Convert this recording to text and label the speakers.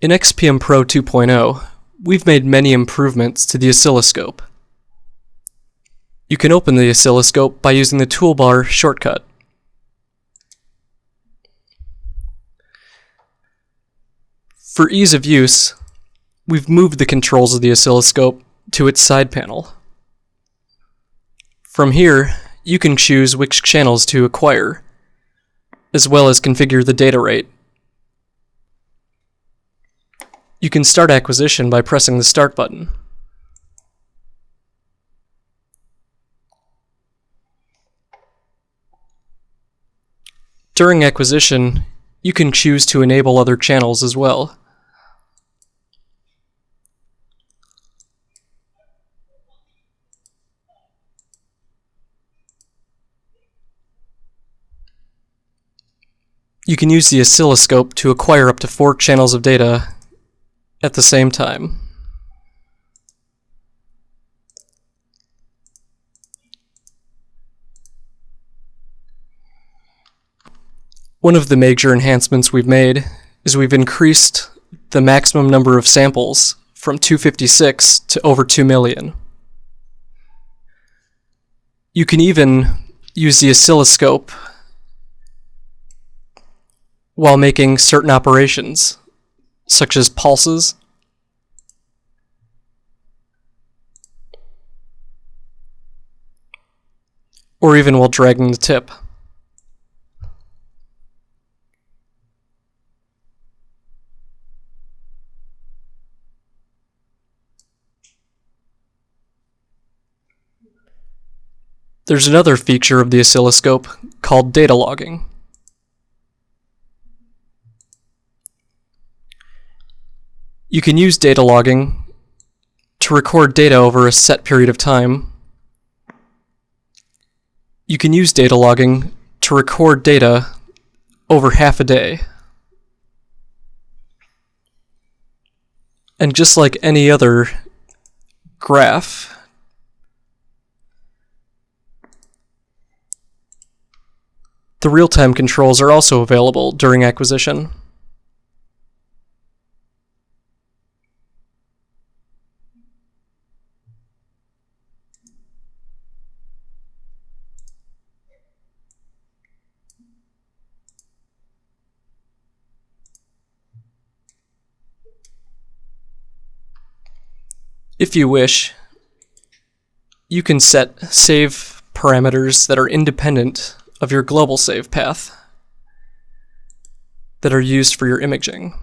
Speaker 1: In XPMPro 2.0, we've made many improvements to the oscilloscope. You can open the oscilloscope by using the toolbar shortcut. For ease of use, we've moved the controls of the oscilloscope to its side panel. From here, you can choose which channels to acquire, as well as configure the data rate. You can start acquisition by pressing the Start button. During acquisition, you can choose to enable other channels as well. You can use the oscilloscope to acquire up to 4 channels of data at the same time. One of the major enhancements we've made is we've increased the maximum number of samples from 256 to over 2 million. You can even use the oscilloscope while making certain operations, such as pulses, or even while dragging the tip. There's another feature of the oscilloscope called data logging. You can use data logging to record data over a set period of time. You can use data logging to record data over half a day. And just like any other graph, the real-time controls are also available during acquisition. If you wish, you can set save parameters that are independent of your global save path that are used for your imaging.